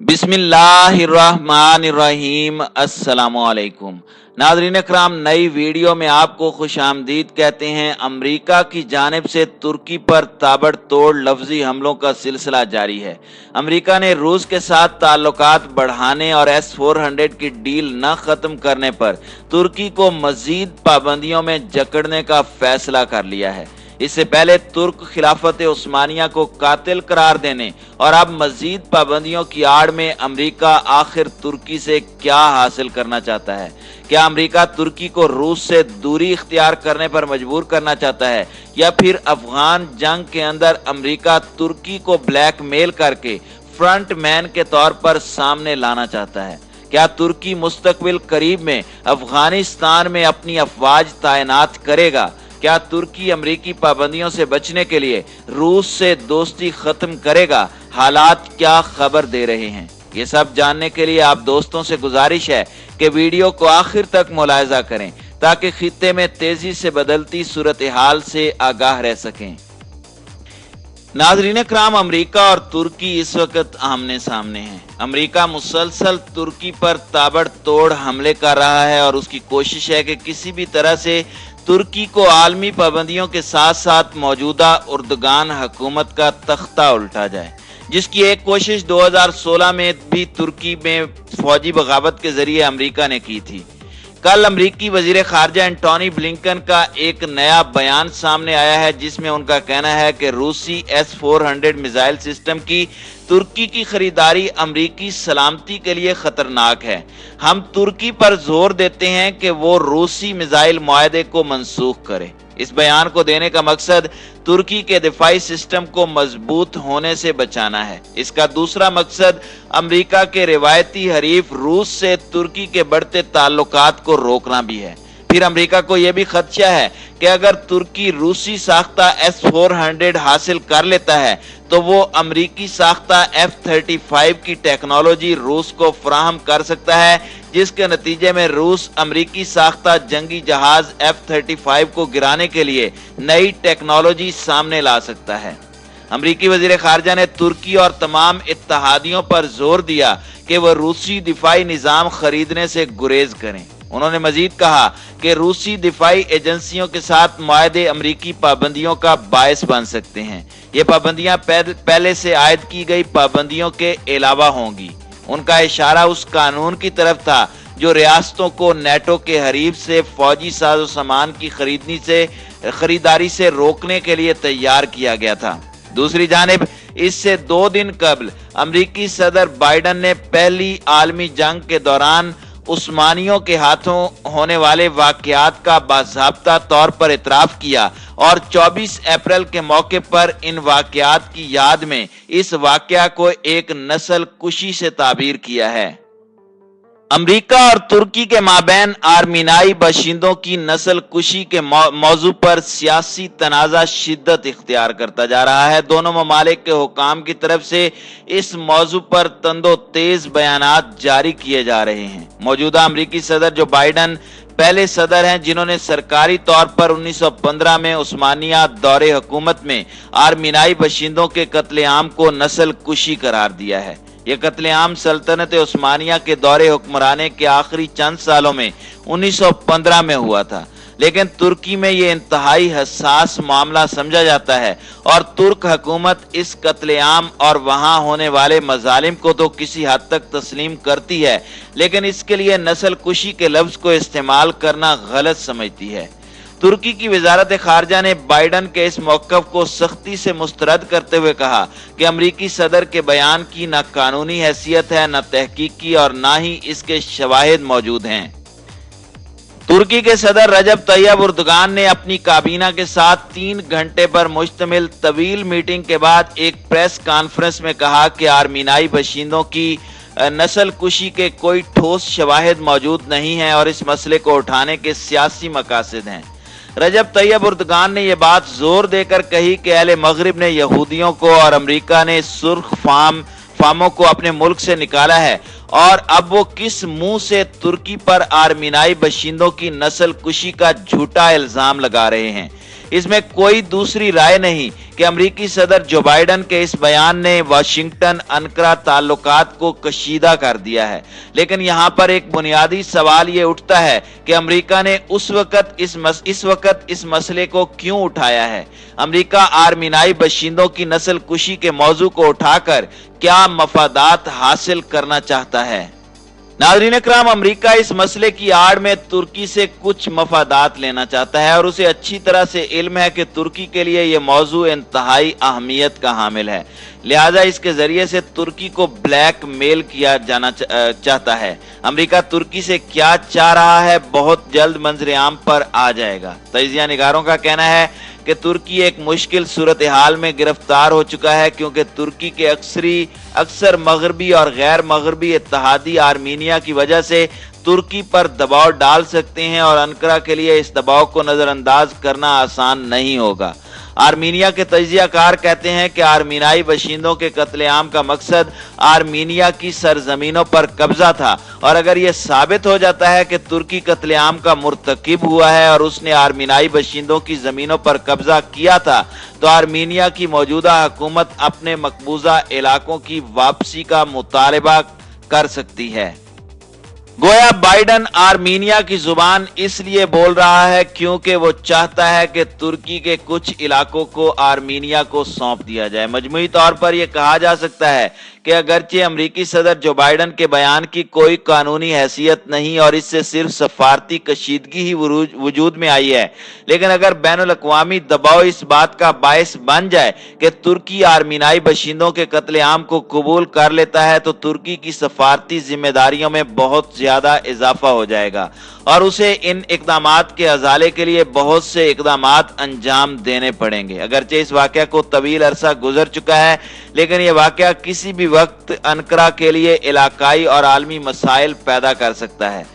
बिस्मिल्लाहिर्रहमानिर्रहीम। अस्सलामुअलैकुम नाज़रीन इकराम, नई वीडियो में आपको खुश आमदीद कहते हैं। अमेरिका की जानिब से तुर्की पर ताबड़तोड़ लफ्जी हमलों का सिलसिला जारी है। अमेरिका ने रूस के साथ ताल्लुकात बढ़ाने और S-400 की डील न ख़त्म करने पर तुर्की को मज़ीद पाबंदियों में जकड़ने का फैसला कर लिया है। इससे पहले तुर्क खिलाफत उस्मानिया को कातिल करार देने और अब मजीद पाबंदियों की आड़ में अमेरिका आखिर तुर्की से क्या हासिल करना चाहता है? क्या अमेरिका तुर्की को रूस से दूरी इख्तियार करने पर मजबूर करना चाहता है, या फिर अफगान जंग के अंदर अमेरिका तुर्की को ब्लैकमेल करके फ्रंट मैन के तौर पर सामने लाना चाहता है? क्या तुर्की मुस्तकबिल करीब में अफगानिस्तान में अपनी अफवाज तैनात करेगा? क्या तुर्की अमेरिकी पाबंदियों से बचने के लिए रूस से दोस्ती खत्म करेगा? हालात क्या खबर दे रहे हैं? ये सब जानने के लिए आप दोस्तों से गुजारिश है कि वीडियो को आखिर तक मुलाहिजा करें ताकि खित्ते में तेजी से बदलती सूरत हाल से आगाह रह सकें। नाज़रीन इकराम, अमेरिका और तुर्की इस वक्त आमने सामने हैं। अमेरिका मुसलसल तुर्की पर ताबड़तोड़ हमले कर रहा है और उसकी कोशिश है कि किसी भी तरह से तुर्की को आलमी पाबंदियों के साथ साथ मौजूदा उर्दुगान हुकूमत का तख्ता उल्टा जाए, जिसकी एक कोशिश 2016 में भी तुर्की में फौजी बगावत के जरिए अमेरिका ने की थी। कल अमेरिकी वजीर खारजा एंटोनी ब्लिंकन का एक नया बयान सामने आया है, जिसमें उनका कहना है कि रूसी S-400 मिसाइल सिस्टम की तुर्की की खरीदारी अमेरिकी सलामती के लिए खतरनाक है। हम तुर्की पर जोर देते हैं कि वो रूसी मिसाइल मुआहदे को मंसूख करे। इस बयान को देने का मकसद तुर्की के दिफाई सिस्टम को मजबूत होने से बचाना है। इसका दूसरा मकसद अमेरिका के रिवायती हरीफ रूस से तुर्की के बढ़ते ताल्लुकात को रोकना भी है। फिर अमेरिका को यह भी खदशा है कि अगर तुर्की रूसी साख्ता S-400 हासिल कर लेता है तो वो अमेरिकी साख्ता F-35 की टेक्नोलॉजी रूस को फराहम कर सकता है, जिसके नतीजे में रूस अमेरिकी साख्ता जंगी जहाज F-35 को गिराने के लिए नई टेक्नोलॉजी सामने ला सकता है। अमेरिकी वजीर खारजा ने तुर्की और तमाम इत्तहादियों पर जोर दिया कि वह रूसी दिफाई निजाम खरीदने से गुरेज करें। उन्होंने मजीद कहा कि रूसी दिफाई एजेंसियों के साथ मुआहदे अमेरिकी पाबंदियों का बायस बन सकते हैं। ये पाबंदियां पहले से आयद की गई पाबंदियों के अलावा होंगी। उनका इशारा उस कानून की तरफ था जो रियासतों को नेटो के हरीफ से फौजी साजो सामान की खरीदारी से रोकने के लिए तैयार किया गया था। दूसरी जानिब इससे 2 दिन कबल अमेरिकी सदर बाइडन ने पहली आलमी जंग के दौरान उस्मानियों के हाथों होने वाले वाकयात का बाज़ाब्ता तौर पर इतराफ किया और 24 अप्रैल के मौके पर इन वाकयात की याद में इस वाकया को एक नस्ल कुशी से ताबीर किया है। अमेरिका और तुर्की के माबैन आर्मीनाई बाशिंदों की नस्ल कुशी के मौजू पर सियासी तनाज़ा शिद्दत इख्तियार करता जा रहा है। दोनों ममालिक के हुकाम की तरफ से इस मौजू पर तंदो तेज बयानात जारी किए जा रहे हैं। मौजूदा अमेरिकी सदर जो बाइडन पहले सदर हैं जिन्होंने सरकारी तौर पर 1915 में उस्मानिया दौरे हुकूमत में आर्मीनाई बाशिंदों के कत्लेआम को नस्ल कुशी करार दिया है। यह कत्लेआम सल्तनत उस्मानिया के दौरे हुक्मराने के आखिरी चंद सालों में 1915 में हुआ था, लेकिन तुर्की में यह इंतहाई हसास मामला समझा जाता है और तुर्क हुकूमत इस कत्लेआम और वहां होने वाले मजालिम को तो किसी हद तक तस्लीम करती है, लेकिन इसके लिए नस्ल कुशी के लफ्ज को इस्तेमाल करना गलत समझती है। तुर्की की वजारत खारजा ने बाइडन के इस मौक़िफ़ को सख्ती से मुस्तरद करते हुए कहा कि अमेरिकी सदर के बयान की न कानूनी हैसियत है, न तहकीकी और न ही इसके शवाहिद मौजूद हैं। तुर्की के सदर रजब तैयब उर्दुगान ने अपनी काबीना के साथ 3 घंटे पर मुश्तमिल तवील मीटिंग के बाद एक प्रेस कॉन्फ्रेंस में कहा कि आर्मीनाई बाशिंदों की नस्ल कुशी के कोई ठोस शवाहिद मौजूद नहीं है और इस मसले को उठाने के सियासी मकासद हैं। रजब तैयब उर्दुगान ने यह बात जोर देकर कही कि अहले मगरिब ने यहूदियों को और अमेरिका ने सुर्ख फामों को अपने मुल्क से निकाला है और अब वो किस मुंह से तुर्की पर आर्मीनाई बाशिंदों की नस्ल कुशी का झूठा इल्जाम लगा रहे हैं। इसमें कोई दूसरी राय नहीं कि अमेरिकी सदर जो बाइडन के इस बयान ने वाशिंगटन अन्करा ताल्लुकात को कशीदा कर दिया है। लेकिन यहां पर एक बुनियादी सवाल ये उठता है कि अमेरिका ने इस वक्त इस मसले को क्यों उठाया है। अमेरिका आर्मीनाई बशिंदों की नस्ल कुशी के मौजू को उठाकर क्या मफादात हासिल करना चाहता है। नाज़रीन इकराम, अमेरिका इस मसले की आड़ में तुर्की से कुछ मफादात लेना चाहता है और उसे अच्छी तरह से इल्म है कि तुर्की के लिए यह मौजू इंतहाई अहमियत का हामिल है। लिहाजा इसके जरिए से तुर्की को ब्लैक मेल किया जाना चाहता है। अमेरिका तुर्की से क्या चाह रहा है, बहुत जल्द मंजर आम पर आ जाएगा। तजिया निगारों का कहना है कि तुर्की एक मुश्किल सूरत हाल में गिरफ्तार हो चुका है, क्योंकि तुर्की के अक्सर मगरबी और गैर मगरबी इत्तेहादी आर्मीनिया की वजह से तुर्की पर दबाव डाल सकते हैं और अन्करा के लिए इस दबाव को नजरअंदाज करना आसान नहीं होगा। आर्मीनिया के तजियाकार कहते हैं कि आर्मीनाई बशिंदों के कत्लेआम का मकसद आर्मीनिया की सरजमीनों पर कब्जा था, और अगर यह साबित हो जाता है कि तुर्की कत्लेआम का मुर्तकिब हुआ है और उसने आर्मीनाई बशिंदों की जमीनों पर कब्जा किया था, तो आर्मीनिया की मौजूदा हुकूमत अपने मकबूजा इलाकों की वापसी का मुतालबा कर सकती है। गोया बाइडन आर्मीनिया की जुबान इसलिए बोल रहा है क्योंकि वो चाहता है कि तुर्की के कुछ इलाकों को आर्मीनिया को सौंप दिया जाए। मजमूई तौर पर यह कहा जा सकता है कि अगरचे अमेरिकी सदर जो बाइडन के बयान की कोई कानूनी हैसियत नहीं और इससे सिर्फ सफारती कशीदगी ही वजूद में आई है, लेकिन अगर बैनुल अक़वामी दबाव इस बात का बायस बन जाए कि तुर्की आर्मीनाई बशिंदों के कत्लेआम को कबूल कर लेता है, तो तुर्की की सफारती जिम्मेदारियों में बहुत ज्यादा इजाफा हो जाएगा और उसे इन इकदामात के अजाले के लिए बहुत से इकदामात अंजाम देने पड़ेंगे। अगरचे इस वाकया को तवील अरसा गुजर चुका है, लेकिन यह वाकया किसी भी वक्त अन्करा के लिए इलाकाई और आलमी मसाइल पैदा कर सकता है।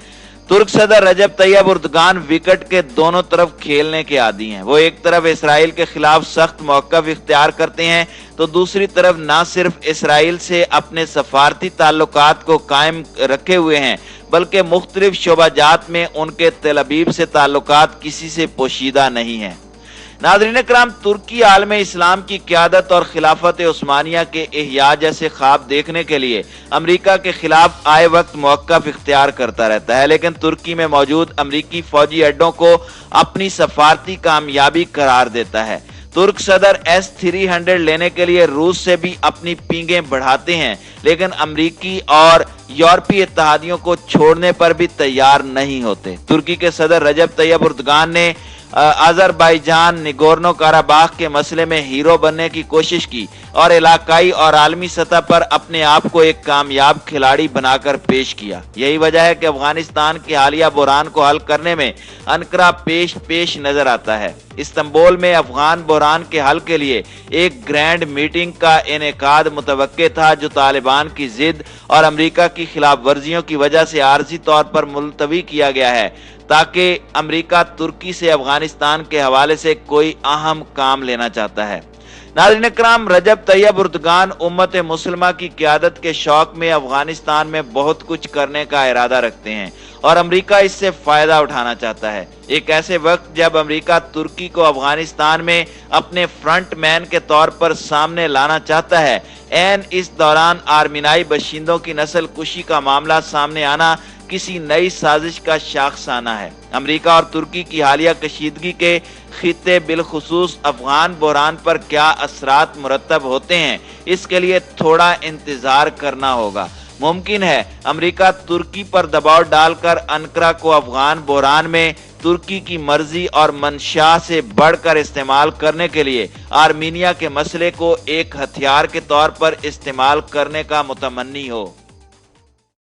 तुर्क सदर रजब तैयब उर्दगान विकेट के दोनों तरफ खेलने के आदी हैं। वो एक तरफ इसराइल के खिलाफ सख्त मौक़िफ़ इख्तियार करते हैं, तो दूसरी तरफ न सिर्फ इसराइल से अपने सफारती ताल्लुकात को कायम रखे हुए हैं, बल्कि मुख्तलिफ शोबाजात में उनके तेल अवीव से ताल्लुकात किसी से पोशीदा नहीं है। नाज़रीन इकराम, तुर्की आलम इस्लाम की क़यादत और खिलाफत उस्मानिया के इहया जैसे ख्वाब देखने के लिए अमेरिका के खिलाफ आए वक्त मौक़िफ़ इख्तियार करता रहता है, लेकिन तुर्की में मौजूद अमेरिकी फौजी अड्डों को अपनी सफारती कामयाबी करार देता है। तुर्क सदर S-300 लेने के लिए रूस से भी अपनी पींगें बढ़ाते हैं, लेकिन अमेरिकी और यूरोपीय इत्तेहादियों को छोड़ने पर भी तैयार नहीं होते। तुर्की के सदर रजब तैयब उर्दगान ने अजरबैजान निगोर्नो काराबाख के मसले में हीरो बनने की कोशिश की और इलाकाई और आलमी सतह पर अपने आप को एक कामयाब खिलाड़ी बनाकर पेश किया। यही वजह है कि अफगानिस्तान के हालिया बहरान को हल करने में अन्करा पेश नजर आता है। इस्तांबुल में अफगान बहरान के हल के लिए एक ग्रैंड मीटिंग का इनेकाद मुतवक्के था, जो तालिबान की जिद और अमेरिका की खिलाफ वर्जियों की वजह से आर्जी तौर पर मुलतवी किया गया है, ताकि अमेरिका तुर्की से अफगानिस्तान के हवाले से कोई अहम काम लेना चाहता है। नाज़रीन इकराम, रजब तैयब उर्दगान उम्मत मुस्लिमा की क़यादत के शौक में अफगानिस्तान में बहुत कुछ करने का इरादा रखते हैं और अमेरिका इससे फायदा उठाना चाहता है। एक ऐसे वक्त जब अमेरिका तुर्की को अफगानिस्तान में अपने फ्रंट मैन के तौर पर सामने लाना चाहता है, एन इस दौरान आर्मीनाई बशिंदों की नस्ल कुशी का मामला सामने आना किसी नई साजिश का शाखसाना है। अमेरिका और तुर्की की हालिया कशीदगी के खित्ते बिलखुसूस अफगान बहरान पर क्या असरात मुरतब होते हैं, इसके लिए थोड़ा इंतजार करना होगा। मुमकिन है अमेरिका तुर्की पर दबाव डालकर अन्करा को अफगान बहरान में तुर्की की मर्जी और मंशा से बढ़कर इस्तेमाल करने के लिए आर्मीनिया के मसले को एक हथियार के तौर पर इस्तेमाल करने का मुतमन्नी हो।